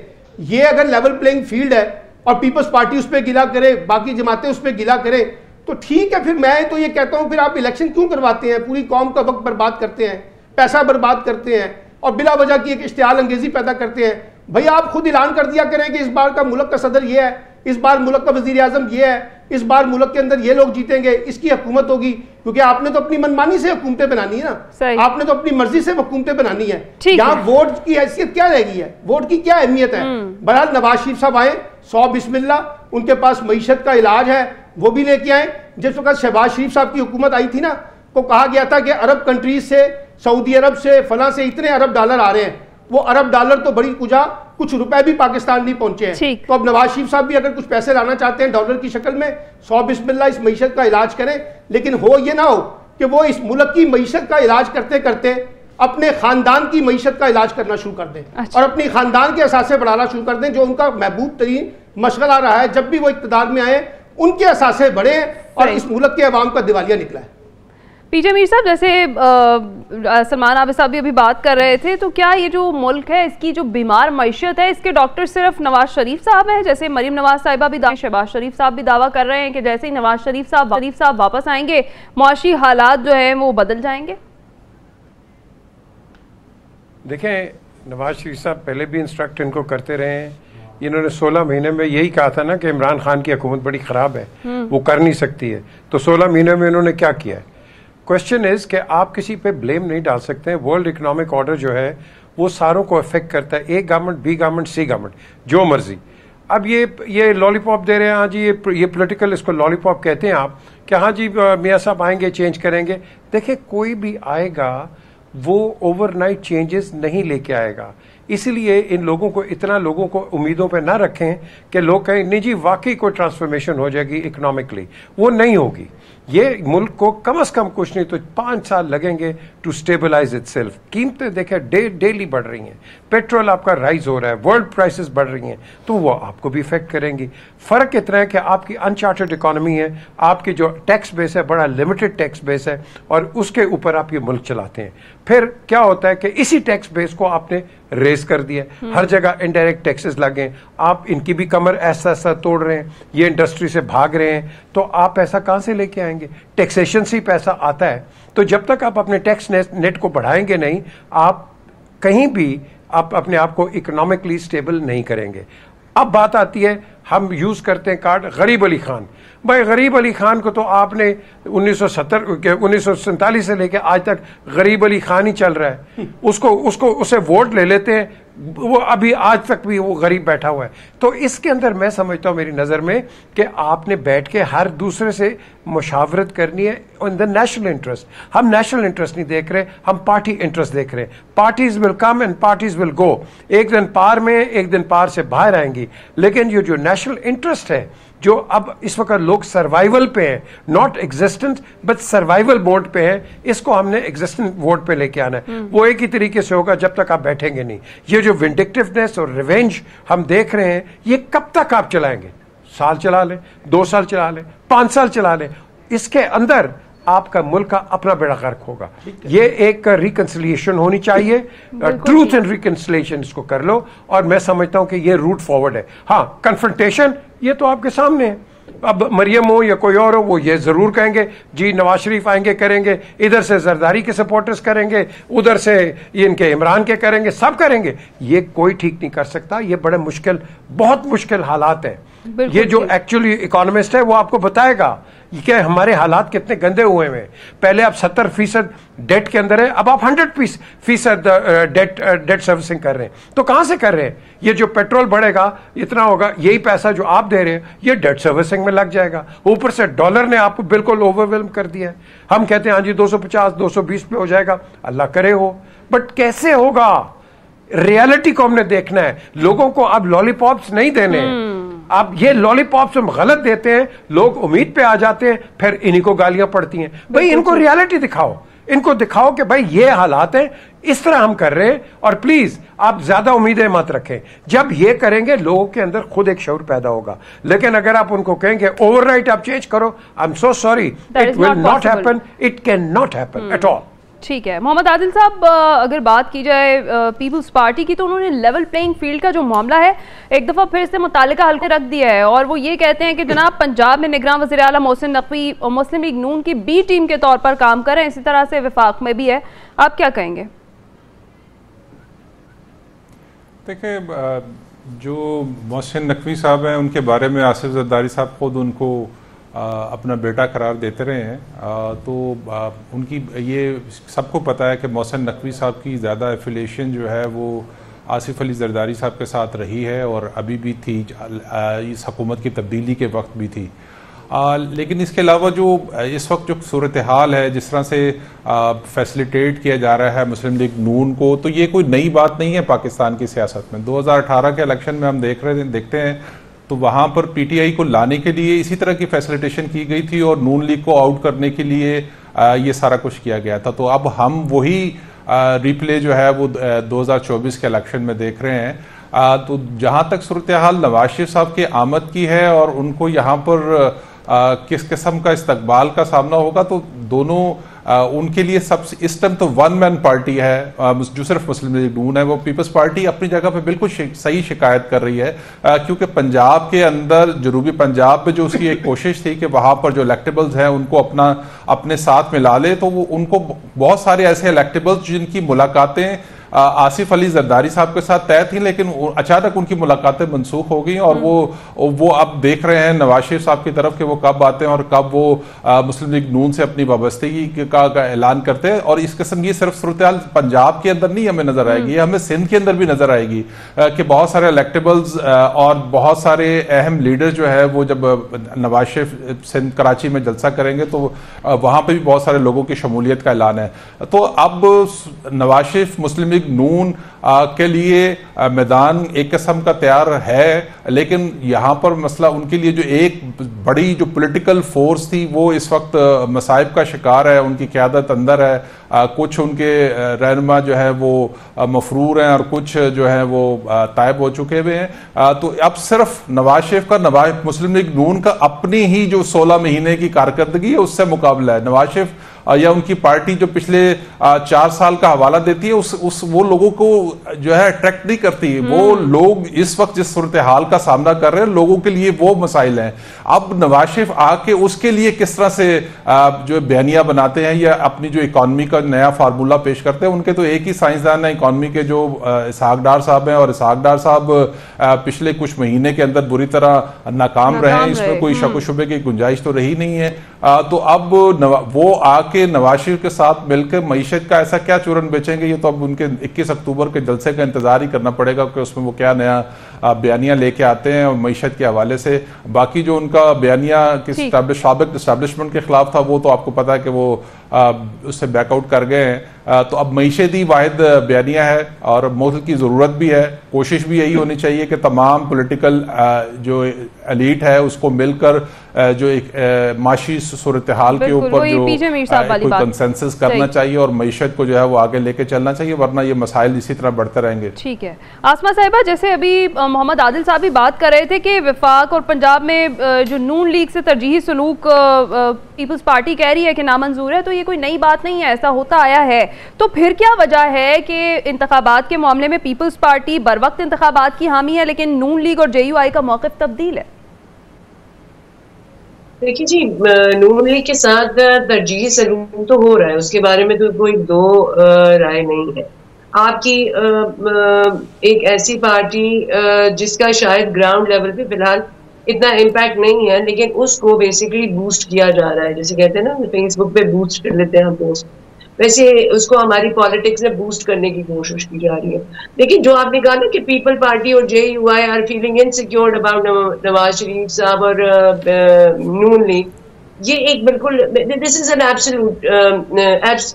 ये अगर लेवल प्लेइंग फील्ड है और पीपल्स पार्टी उस पर गिला करे, बाकी जमातें उस पर गिला करें, तो ठीक है। फिर मैं तो ये कहता हूं, फिर आप इलेक्शन क्यों करवाते हैं? पूरी कौम का वक्त बर्बाद करते हैं, पैसा बर्बाद करते हैं और बिला वजह की एक इश्तियाल अंगेजी पैदा करते हैं। भैया आप खुद ऐलान कर दिया करें कि इस बार का मुल्क का सदर ये है, इस बार मुल्क का वजीर आजम ये है, इस बार मुल्क के अंदर ये लोग जीतेंगे, इसकी हुकूमत होगी। क्योंकि आपने तो अपनी मनमानी से हुकूमतें बनानी है ना, आपने तो अपनी मर्जी से हुकूमतें बनानी है। यहाँ वोट की हैसियत क्या रह गई है? वोट की क्या अहमियत है? बहरहाल नवाज शरीफ साहब आए, 100 बिस्मिल्लाह। उनके पास मईशत का इलाज है, वो भी लेके आए। जिस वक्त शहबाज शरीफ साहब की हुकूमत आई थी ना, को कहा गया था कि अरब कंट्रीज से, सऊदी अरब से, फला से इतने अरब डॉलर आ रहे हैं। वो अरब डॉलर तो बड़ी कुजा, कुछ रुपए भी पाकिस्तान नहीं पहुंचे हैं। तो अब नवाज शरीफ साहब भी अगर कुछ पैसे लाना चाहते हैं डॉलर की शक्ल में, 100 बिस्मिल्लाह इस मईशत का इलाज करें। लेकिन हो ये ना हो कि वो इस मुल्क की मईशत का इलाज करते करते अपने खानदान की मईशत का इलाज करना शुरू कर दें। अच्छा। और अपनी खानदान के असासे बढ़ाना शुरू कर दें, जो उनका महबूब तरीन मशगला रहा है। जब भी वो इक़्तिदार में आए उनके असासे बढ़े और इस मुल्क के अवाम का दिवालिया निकला है। पीजे मीर साहब, जैसे सलमान आबिद साहब भी अभी बात कर रहे थे, तो क्या ये जो मुल्क है, इसकी जो बीमार मईशत है, इसके डॉक्टर सिर्फ नवाज शरीफ साहब है? जैसे मरीम नवाज साहिबा भी, शहबाज शरीफ साहब भी दावा कर रहे हैं कि जैसे ही नवाज शरीफ साहब वापस आएंगे, मुआशी हालात जो है वो बदल जाएंगे। देखें, नवाज शरीफ साहब पहले भी इंस्ट्रक्ट इनको करते रहे हैं। इन्होंने 16 महीने में यही कहा था ना कि इमरान खान की हुकूमत बड़ी ख़राब है, वो कर नहीं सकती है। तो 16 महीने में इन्होंने क्या किया है? क्वेश्चन इज़ कि आप किसी पे ब्लेम नहीं डाल सकते हैं। वर्ल्ड इकोनॉमिक ऑर्डर जो है वो सारों को अफेक्ट करता है, ए गवर्नमेंट, बी गवर्नमेंट, सी गवर्नमेंट, जो मर्जी। अब ये लॉलीपॉप दे रहे हैं, हाँ जी ये पॉलिटिकल, इसको लॉलीपॉप कहते हैं आप, कि हाँ जी मियाँ साहब आएंगे चेंज करेंगे। देखिए कोई भी आएगा वो ओवरनाइट चेंजेस नहीं लेके आएगा, इसलिए इन लोगों को, इतना लोगों को उम्मीदों पे ना रखें कि लोग कहें नहीं जी वाकई कोई ट्रांसफॉर्मेशन हो जाएगी इकोनॉमिकली, वो नहीं होगी। ये मुल्क को कम से कम कुछ नहीं तो 5 साल लगेंगे टू स्टेबलाइज इटसेल्फ। कीमतें देखें डेली बढ़ रही हैं, पेट्रोल आपका राइज हो रहा है, वर्ल्ड प्राइसेस बढ़ रही हैं, तो वो आपको भी इफेक्ट करेंगी। फर्क इतना है कि आपकी अनचार्टर्ड इकोनॉमी है, आपकी जो टैक्स बेस है बड़ा लिमिटेड टैक्स बेस है, और उसके ऊपर आप ये मुल्क चलाते हैं। फिर क्या होता है कि इसी टैक्स बेस को आपने रेस कर दिया, हर जगह इनडायरेक्ट टैक्सेस लगे, आप इनकी भी कमर ऐसा ऐसा तोड़ रहे हैं, ये इंडस्ट्री से भाग रहे हैं, तो आप पैसा कहां से लेके आएंगे? टैक्सेशन से ही पैसा आता है। तो जब तक आप अपने टैक्स नेट को बढ़ाएंगे नहीं, आप कहीं भी आप अपने आप को इकोनॉमिकली स्टेबल नहीं करेंगे। अब बात आती है, हम यूज करते हैं कार्ड गरीब अली खान। भाई गरीब अली खान को तो आपने 1947 से लेकर आज तक गरीब अली खान ही चल रहा है, उसे वोट ले लेते हैं, वो अभी आज तक भी वो गरीब बैठा हुआ है। तो इसके अंदर मैं समझता हूं मेरी नजर में कि आपने बैठ के हर दूसरे से मुशावरत करनी है इन द नेशनल इंटरेस्ट। हम नेशनल इंटरेस्ट नहीं देख रहे, हम पार्टी इंटरेस्ट देख रहे हैं। Parties will come and parties will go, एक दिन पार में एक दिन पार से बाहर आएंगी, लेकिन ये जो नेशनल इंटरेस्ट है, जो अब इस वक्त लोग सर्वाइवल पे हैं, not existence but survival mode पे हैं, इसको हमने एग्जिस्टेंट मोड पे लेके आना है। वो एक ही तरीके से होगा जब तक आप बैठेंगे नहीं। ये जो विंडिक्टिवनेस और रिवेंज हम देख रहे हैं, ये कब तक आप चलाएंगे? साल चला लें, 2 साल चला लें, 5 साल चला लें, इसके अंदर आपका मुल्क का अपना बेड़ा गर्क होगा। ये एक रिकंसिलिएशन होनी चाहिए, ट्रूथ एंड रिकंसिलिएशन इसको कर लो, और मैं समझता हूं कि ये रूट फॉरवर्ड है। हाँ, कन्फ्रंटेशन ये तो आपके सामने है। अब मरियम हो या कोई और हो, वो ये जरूर कहेंगे जी नवाज शरीफ आएंगे करेंगे, इधर से जरदारी के सपोर्टर्स करेंगे, उधर से इनके इमरान के करेंगे, सब करेंगे। ये कोई ठीक नहीं कर सकता, ये बड़े मुश्किल, बहुत मुश्किल हालात हैं। ये जो एक्चुअली इकोनॉमिस्ट है वो आपको बताएगा कि हमारे हालात कितने गंदे हुए हैं। पहले आप 70% डेट के अंदर है, अब आप 100% डेट सर्विसिंग कर रहे हैं। तो कहां से कर रहे हैं? ये जो पेट्रोल बढ़ेगा इतना होगा, यही पैसा जो आप दे रहे हैं ये डेट सर्विसिंग में लग जाएगा। ऊपर से डॉलर ने आपको बिल्कुल ओवरवेल्म कर दिया है। हम कहते हैं हाँ जी 250 220 पे हो जाएगा, अल्लाह करे हो, बट कैसे होगा? रियलिटी को हमने देखना है। लोगों को अब लॉलीपॉप्स नहीं देने हैं। आप ये लॉलीपॉप्स हम गलत देते हैं, लोग उम्मीद पे आ जाते हैं, फिर इन्हीं को गालियां पड़ती हैं। भाई इनको रियलिटी दिखाओ, इनको दिखाओ कि भाई ये हालात हैं, इस तरह हम कर रहे हैं, और प्लीज आप ज्यादा उम्मीदें मत रखें। जब ये करेंगे लोगों के अंदर खुद एक शऊर पैदा होगा। लेकिन अगर आप उनको कहेंगे ओवरनाइट आप चेंज करो, I am so sorry, it will not happen, it can not happen at all. ठीक है मोहम्मद आदिल साहब, अगर बात की जाए पीपल्स पार्टी की, तो उन्होंने लेवल प्लेइंग फील्ड का जो मामला है एक दफ़ा फिर से मुतालिका हल्के रख दिया है, और वो ये कहते हैं कि जनाब पंजाब में निगरान वज़ीर आला मोहसिन नकवी और मुस्लिम लीग नून की बी टीम के तौर पर काम कर रहे हैं, इसी तरह से विफाक में भी है। आप क्या कहेंगे? देखिए, जो मोहसिन नकवी साहब हैं उनके बारे में आसिफ जरदारी साहब खुद उनको अपना बेटा करार देते रहे हैं, तो उनकी ये सबको पता है कि मोहसिन नकवी साहब की ज़्यादा एफिलिएशन जो है वो आसिफ अली जरदारी साहब के साथ रही है, और अभी भी थी, इस हुकूमत की तब्दीली के वक्त भी थी। लेकिन इसके अलावा जो इस वक्त जो सूरत हाल है, जिस तरह से फैसिलिटेट किया जा रहा है मुस्लिम लीग नून को, तो ये कोई नई बात नहीं है पाकिस्तान की सियासत में। 2018 के इलेक्शन में हम देखते हैं तो वहाँ पर पीटीआई को लाने के लिए इसी तरह की फैसिलिटेशन की गई थी, और नून लीग को आउट करने के लिए ये सारा कुछ किया गया था। तो अब हम वही रिप्ले जो है वो 2024 के इलेक्शन में देख रहे हैं। तो जहाँ तक सूरत हाल नवाज शरीफ साहब की आमद की है और उनको यहाँ पर किस किस्म का इस्तकबाल का सामना होगा, तो दोनों उनके लिए सबसे इस टाइम तो वन मैन पार्टी है, जो सिर्फ मुस्लिम लीग नून है। वो पीपल्स पार्टी अपनी जगह पे बिल्कुल सही शिकायत कर रही है, क्योंकि पंजाब के अंदर, जनूबी पंजाब में जो उसकी एक कोशिश थी कि वहां पर जो इलेक्टेबल्स हैं उनको अपने साथ मिला ले, तो वो उनको बहुत सारे ऐसे इलेक्टेबल्स जिनकी मुलाकातें आसिफ अली जरदारी साहब के साथ तय थी, लेकिन अचानक उनकी मुलाकातें मनसूख हो गई और वो अब देख रहे हैं नवाज शरीफ साहब की तरफ कि वो कब आते हैं और कब वो मुस्लिम लीग नून से अपनी वाबस्तगी का ऐलान करते हैं। और इस किस्म की सिर्फ सूरत पंजाब के अंदर नहीं हमें नजर आएगी, हमें सिंध के अंदर भी नजर आएगी कि बहुत सारे इलेक्टेबल्स और बहुत सारे अहम लीडर जो है वो जब नवाज शरीफ सिंध कराची में जलसा करेंगे तो वहां पे भी बहुत सारे लोगों की शमूलियत का ऐलान है। तो अब नवाज शरीफ मुस्लिम लीग नून के लिए मैदान एक किस्म का तैयार है, लेकिन यहाँ पर मसला उनके लिए जो एक बड़ी जो पॉलिटिकल फोर्स थी वो इस वक्त मसाइब का शिकार है, उनकी क़यादत अंदर है, कुछ उनके रहनुमा जो है वो मफरूर हैं और कुछ जो है वो तायब हो चुके हुए हैं। तो अब सिर्फ नवाज शरीफ का मुस्लिम लीग नून का अपनी ही जो 16 महीने की कारकर्दगी है उससे मुकाबला है। नवाज शरीफ या उनकी पार्टी जो पिछले 4 साल का हवाला देती है वो लोगों को जो है अट्रैक्ट नहीं करती। वो लोग इस वक्त जिस सूरत हाल का सामना कर रहे हैं लोगों के लिए वो मसाइल हैं। अब नवाज शरीफ आके उसके लिए किस तरह से जो बयानिया बनाते हैं या अपनी जो इकॉनमी का नया फार्मूला पेश करते हैं। उनके तो एक ही साइंसदान है इकॉनमी के जो इसहाक डार साहब हैं, और इसहाक डार साहब पिछले कुछ महीने के अंदर बुरी तरह नाकाम रहे हैं, इसमें कोई शक शुबे की गुंजाइश तो रही नहीं है। तो अब वो आके नवाज शरीफ के साथ मिलकर मईशत का ऐसा क्या चूरन बेचेंगे, ये तो अब उनके 21 अक्टूबर के जलसे का इंतजार ही करना पड़ेगा कि उसमें वो क्या नया बयानिया लेके आते हैं। और मईशत के हवाले से बाकी जो उनका बयानिया किसी साबिक इस्टेब्लिशमेंट के खिलाफ था वो तो आपको पता है कि वो उससे बैकआउट कर गए हैं। तो अब मईशत ही वाहिद बयानिया है और मुल्क की ज़रूरत भी है। कोशिश भी यही होनी चाहिए कि तमाम पॉलिटिकल जो एलीट है उसको मिलकर जो एक माशी सूरत हाल के ऊपर जो कोई कंसेंसस करना चाहिए और मईशत को जो है वो आगे लेके चलना चाहिए, वरना ये मसाइल इसी तरह बढ़ते रहेंगे। ठीक है आसमा साहिबा, जैसे अभी मोहम्मद आदिल साहब भी बात कर रहे थे कि वफाक और पंजाब में जो नून लीग से तरजीही सलूक पीपल्स पार्टी कह रही है कि नामंजूर है, तो ये कोई नई बात नहीं है, ऐसा होता आया है। तो फिर क्या वजह है कि इंतखाबात के मामले में पीपल्स पार्टी बर वक्त इंतखाबात की हामी है लेकिन नून लीग और JUI का मौक़िफ़ तब्दील है? देखिए जी, नून लीग के साथ तरजीही सलूक तो हो रहा है, उसके बारे में तो कोई दो राय नहीं है। आपकी एक ऐसी पार्टी जिसका शायद ग्राउंड लेवल पे फिलहाल इतना इम्पैक्ट नहीं है, लेकिन उसको बेसिकली बूस्ट किया जा रहा है। जैसे कहते हैं ना फेसबुक पे बूस्ट कर लेते हैं हम पोस्ट, वैसे उसको हमारी पॉलिटिक्स में बूस्ट करने की कोशिश की जा रही है। लेकिन जो आपने कहा ना कि पीपल पार्टी और JUI are feeling insecure about Nawaz Sharif साहब और नून लीग, ये एक बिल्कुल this is an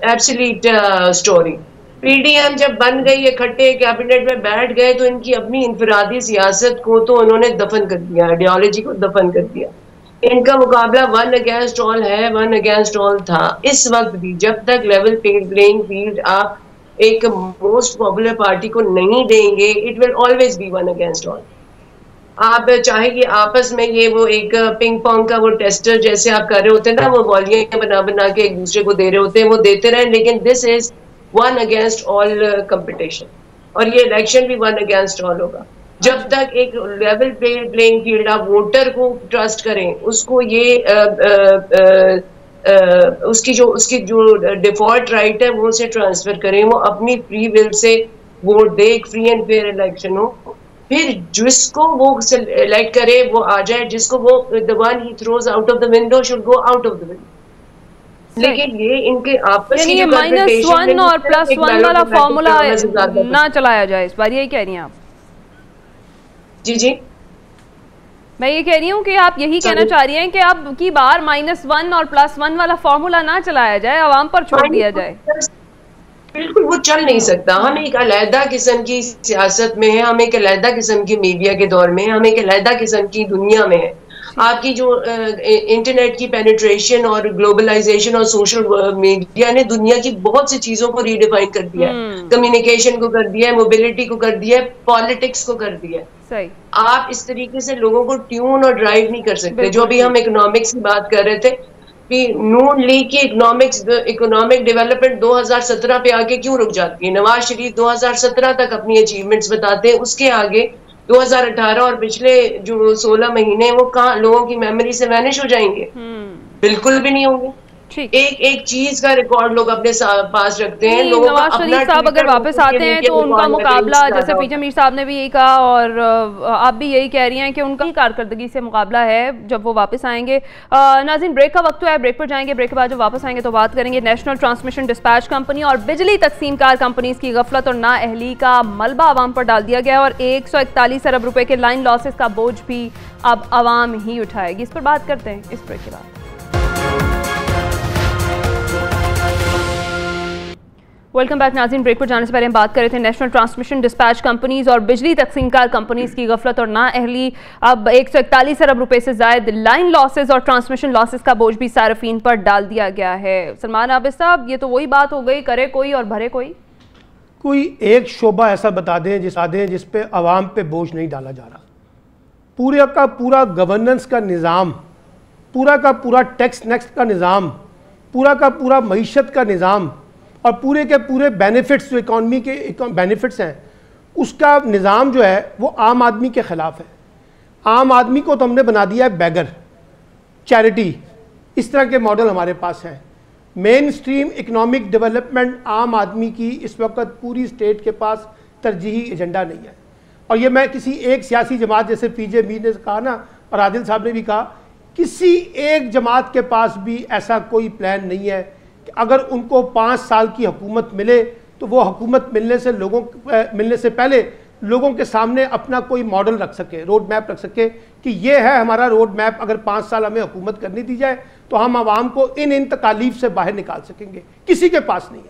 absolute story. PDM जब बन गई, इकट्ठे कैबिनेट में बैठ गए तो इनकी अपनी इंफरादी सियासत को तो उन्होंने दफन कर दिया, आइडियोलॉजी को दफन कर दिया। इनका मुकाबला 1 अगेंस्ट ऑल है, 1 अगेंस्ट ऑल था इस वक्त भी। जब तक लेवल प्लेइंग फील्ड आप एक मोस्ट पॉपुलर पार्टी को नहीं देंगे, it will always be 1 against all. आप चाहे कि आपस में ये वो एक पिंग पोंग का वो टेस्टर जैसे आप कर रहे होते हैं ना, वो बॉलियां बना बना के एक दूसरे को दे रहे होते हैं, वो देते रहे, लेकिन this is 1 against all competition, और ये इलेक्शन भी 1 अगेंस्ट ऑल होगा। जब तक एक लेवल प्लेइंग फील्ड आप वोटर को ट्रस्ट करें, उसको ये उसकी जो डिफॉल्ट राइट है वो उसे ट्रांसफर करें, वो अपनी फ्री विल से वोट दे, एक फ्री एंड फेयर इलेक्शन हो, फिर जिसको वो इलेक्ट करे वो आ जाए, जिसको वो the one he throws out of the window should go out of the window. लेकिन ये इनके आपस की -1 और +1 वाला फॉर्मूला ना चलाया जाए इस बार, यही कह रही हैं आप? जी जी, मैं ये कह रही हूँ कि आप यही कहना चाह रही हैं कि अब की बार -1 और +1 वाला फॉर्मूला ना चलाया जाए, आवाम पर छोड़ दिया जाए। बिल्कुल वो चल नहीं सकता। हम एक अलहदा किस्म की सियासत में है, हम एक अलहदा किस्म की मीडिया के दौर में है, हम एक अलहदा किस्म की दुनिया में है। आपकी जो इंटरनेट की पेनिट्रेशन और ग्लोबलाइजेशन और सोशल मीडिया ने दुनिया की बहुत सी चीजों को रीडिफाइन कर दिया है, कम्युनिकेशन को कर दिया है, मोबिलिटी को कर दिया है, पॉलिटिक्स को कर दिया है। सही। आप इस तरीके से लोगों को ट्यून और ड्राइव नहीं कर सकते। जो भी हम इकोनॉमिक्स की बात कर रहे थे कि नून लीग की इकोनॉमिक डेवलपमेंट 2017 पे आके क्यों रुक जाती है? नवाज शरीफ 2017 तक अपनी अचीवमेंट्स बताते हैं, उसके आगे 2018 और पिछले जो 16 महीने वो कहाँ लोगों की मेमोरी से वैनिश हो जाएंगे? बिल्कुल भी नहीं होंगे। एक चीज का रिकॉर्ड लोग अपने पास रखते हैं। नवाज शरीफ साहब अगर वापस आते हैं तो उनका मुकाबला, जैसे पीजे मीर साहब ने भी यही कहा और आप भी यही कह रही हैं कि उनका कारकर्दगी से मुकाबला है जब वो वापस आएंगे। नाज़रीन, ब्रेक का वक्त है, ब्रेक पर जाएंगे। ब्रेक के बाद जब वापस आएंगे तो बात करेंगे नेशनल ट्रांसमिशन डिस्पैच कंपनी और बिजली तकसीमकार कंपनीज की गफलत और नाअहली का मलबा आवाम पर डाल दिया गया और 141 अरब रुपए के लाइन लॉसेस का बोझ भी अब आवाम ही उठाएगी। इस पर बात करते हैं इस ब्रेक के बाद। वेलकम बैक नाज़रीन। ब्रेक पर जाने से पहले हम बात कर रहे थे नेशनल ट्रांसमिशन डिस्पैच कंपनीज और बिजली तकसीमकार कंपनीज की गफलत और नाअहली। अब 141 अरब रुपए से जायद लाइन लॉसेस और ट्रांसमिशन लॉसेस का बोझ भी सार्फिन पर डाल दिया गया है। सलमान आबिद साहब, ये तो वही बात हो गई, करे कोई और भरे कोई एक शोबा ऐसा बता दें जिस पे आवाम पे बोझ नहीं डाला जा रहा। पूरे का पूरा गवर्नेंस का निज़ाम, पूरा का पूरा टैक्स नेक्स्ट का निज़ाम, पूरा का पूरा मईशत का निज़ाम और पूरे के पूरे बेनिफिट्स जो इकॉनमी के बेनिफिट्स हैं, उसका निज़ाम जो है वो आम आदमी के ख़िलाफ़ है। आम आदमी को तो हमने बना दिया है बेगर, चैरिटी। इस तरह के मॉडल हमारे पास हैं। मेन स्ट्रीम इकनॉमिक डेवलपमेंट आम आदमी की इस वक्त पूरी स्टेट के पास तरजीही एजेंडा नहीं है। और ये मैं किसी एक सियासी जमात, जैसे पीजे मीर ने कहा ना और आदिल साहब ने भी कहा, किसी एक जमात के पास भी ऐसा कोई प्लान नहीं है कि अगर उनको 5 साल की हुकूमत मिले तो वो हुकूमत मिलने से पहले लोगों के सामने अपना कोई मॉडल रख सके, रोड मैप रख सके कि ये है हमारा रोड मैप। अगर 5 साल हमें हुकूमत करनी दी जाए तो हम आवाम को इन तकालीफ से बाहर निकाल सकेंगे। किसी के पास नहीं है।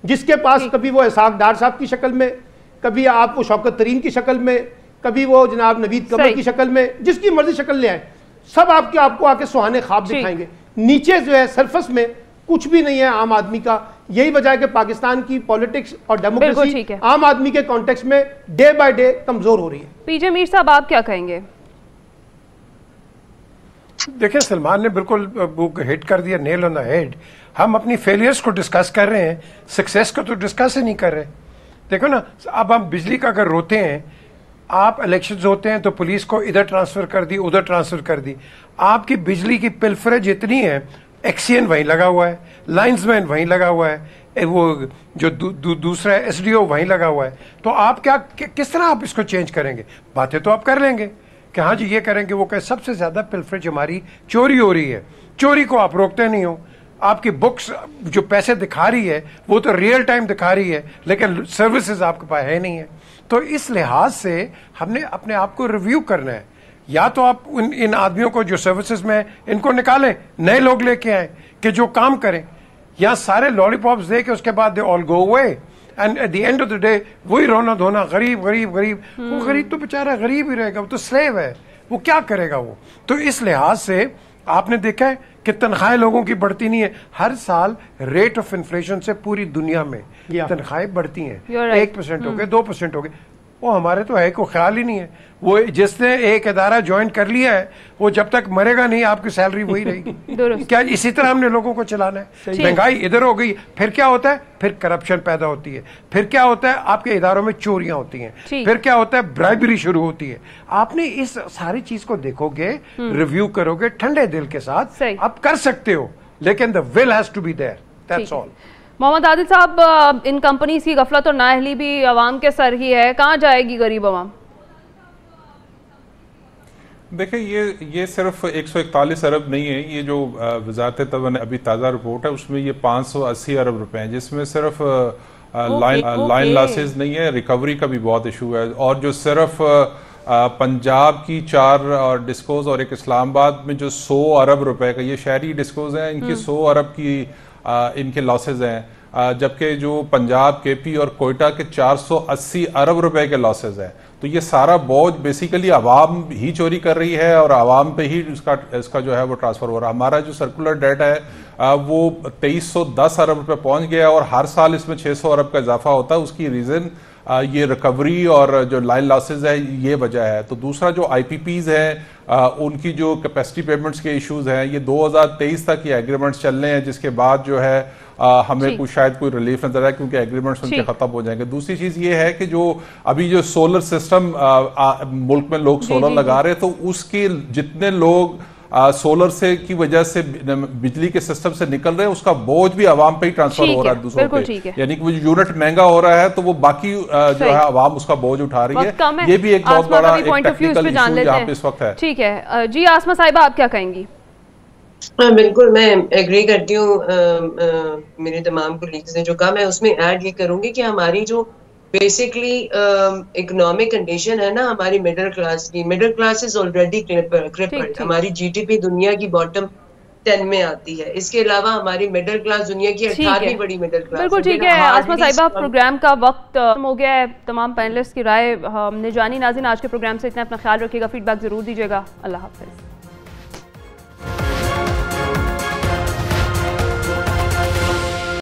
जिसके पास कभी वो इसाक डार साहब की शक्ल में, कभी आप वो शौकत तरीन की शक्ल में, कभी वो जनाब नवीद कमर की शक्ल में, जिसकी मर्जी शक्ल ले आए, सब आपको आके सुहाने ख्वाब दिखाएंगे। नीचे जो है सरफस में कुछ भी नहीं है आम आदमी का। यही वजह है कि पाकिस्तान की पॉलिटिक्स और डेमोक्रेसी आम आदमी के कॉन्टेक्स्ट में डे बाय डे कमजोर हो रही है। पीजे मीर साहब, आप क्या कहेंगे? देखिए, सलमान ने बिल्कुल हिट कर दिया, नेल ऑन द हेड। हम अपनी फेलियर्स को डिस्कस कर रहे हैं, सक्सेस को तो डिस्कस ही नहीं कर रहे। देखो ना, अब हम बिजली का अगर रोते हैं, आप इलेक्शंस होते हैं तो पुलिस को इधर ट्रांसफर कर दी, उधर ट्रांसफर कर दी। आपकी बिजली की पिलफरेज इतनी है, एक्सीएन वहीं लगा हुआ है, लाइंसमैन वहीं लगा हुआ है, वो जो दूसरा एसडीओ वहीं लगा हुआ है। तो आप किस तरह आप इसको चेंज करेंगे? बातें तो आप कर लेंगे कि हाँ जी ये करेंगे, वो कहे। सबसे ज्यादा पिलफरेज हमारी चोरी हो रही है। चोरी को आप रोकते नहीं हो। आपकी बुक्स जो पैसे दिखा रही है वो तो रियल टाइम दिखा रही है, लेकिन सर्विसेज आपके पास है नहीं है। तो इस लिहाज से हमने अपने आप को रिव्यू करना है। या तो आप इन आदमियों को जो सर्विसेज में इनको निकालें, नए लोग लेके आए कि जो काम करें, या सारे लॉलीपॉप्स दे के उसके बाद they all go away and at the end of the day वही रोना धोना, गरीब गरीब गरीब। वो गरीब तो बेचारा गरीब ही रहेगा, वो तो स्लेव है, वो क्या करेगा वो। तो इस लिहाज से आपने देखा है कि तनख्वाहें लोगों की बढ़ती नहीं है। हर साल रेट ऑफ इन्फ्लेशन से पूरी दुनिया में तनख्वाहें बढ़ती हैं। 1% हो गए, 2% हो गए। वो हमारे तो है कोई ख्याल ही नहीं है। वो जिसने एक इदारा ज्वाइन कर लिया है वो जब तक मरेगा नहीं आपकी सैलरी वही रहेगी। क्या इसी तरह हमने लोगों को चलाना है? महंगाई इधर हो गई, फिर क्या होता है? फिर करप्शन पैदा होती है। फिर क्या होता है? आपके इदारों में चोरियां होती हैं। फिर क्या होता है? ब्राइबरी शुरू होती है। आपने इस सारी चीज को देखोगे, रिव्यू करोगे ठंडे दिल के साथ, आप कर सकते हो, लेकिन the will has to be there, that's all. Mohammad Adil साहब, इन कंपनीज की गफलत और नाअहली भी आवाम के सर ही है, कहाँ जाएगी गरीब आवाम? देखिए, ये सिर्फ 141 अरब नहीं है। ये जो वजारत तवन अभी ताज़ा रिपोर्ट है उसमें ये 580 अरब रुपए हैं, जिसमें सिर्फ लाइन लॉसेज नहीं है, रिकवरी का भी बहुत इशू है। और जो सिर्फ पंजाब की 4 डिस्कोज और एक इस्लामाबाद में जो 100 अरब रुपए का, ये शहरी डिस्कोज हैं, इनके 100 अरब की इनके लॉसेज हैं, जबकि जो पंजाब, केपी और कोयटा के 480 अरब रुपए के लॉसेज हैं। तो ये सारा बोझ बेसिकली आवाम ही चोरी कर रही है और आवाम पे ही इसका जो है वो ट्रांसफर हो रहा है। हमारा जो सर्कुलर डेट है वो 2310 अरब रुपए पहुंच गया और हर साल इसमें 600 अरब का इजाफा होता है। उसकी रीजन ये रिकवरी और जो लाइन लॉसेज है ये वजह है। तो दूसरा जो आईपीपीज है उनकी जो कैपेसिटी पेमेंट्स के इश्यूज हैं, ये 2023 तक ये एग्रीमेंट्स चलने हैं, जिसके बाद जो है हमें कुछ शायद कोई रिलीफ नजर आए क्योंकि एग्रीमेंट्स उनके खत्म हो जाएंगे। दूसरी चीज ये है कि जो अभी जो सोलर सिस्टम मुल्क में लोग सोलर लगा रहे हैं, तो उसके जितने लोग सोलर से की वजह से बिजली के सिस्टम से निकल रहे हैं उसका बोझ भी आवाम पे ही ट्रांसफर हो रहा है दूसरों पे, यानी कि वो यूनिट महंगा हो रहा है तो वो बाकी जो है आवाम उसका बोझ उठा रही है। ये भी एक बहुत बड़ा एक टेक्निकल इशू यहाँ पे इस वक्त है। ठीक है जी, आसमा साहिबा आप क्या कहेंगी? बिल्कुल मैं एग्री करती हूँ मेरे तमाम कोलीग्स ने जो कहा। मैं उसमें ऐड ये करूंगी कि हमारी जो बेसिकली इकोनॉमिक कंडीशन है ना हमारी मिडिल क्लास की, middle class is already crippled. हमारी जीडीपी दुनिया की बॉटम 10 में आती है। इसके अलावा हमारी मिडिल क्लास दुनिया की 18वीं बड़ी मिडिल क्लास। बिल्कुल ठीक है आसमा साहिबा, प्रोग्राम का वक्त हो गया है। तमाम पैनलिस्ट की राय हमने जानी। नाज़रीन आज के प्रोग्राम से इतना, अपना ख्याल रखिएगा, फीडबैक जरूर दीजिएगा। अल्लाह हाफिज़।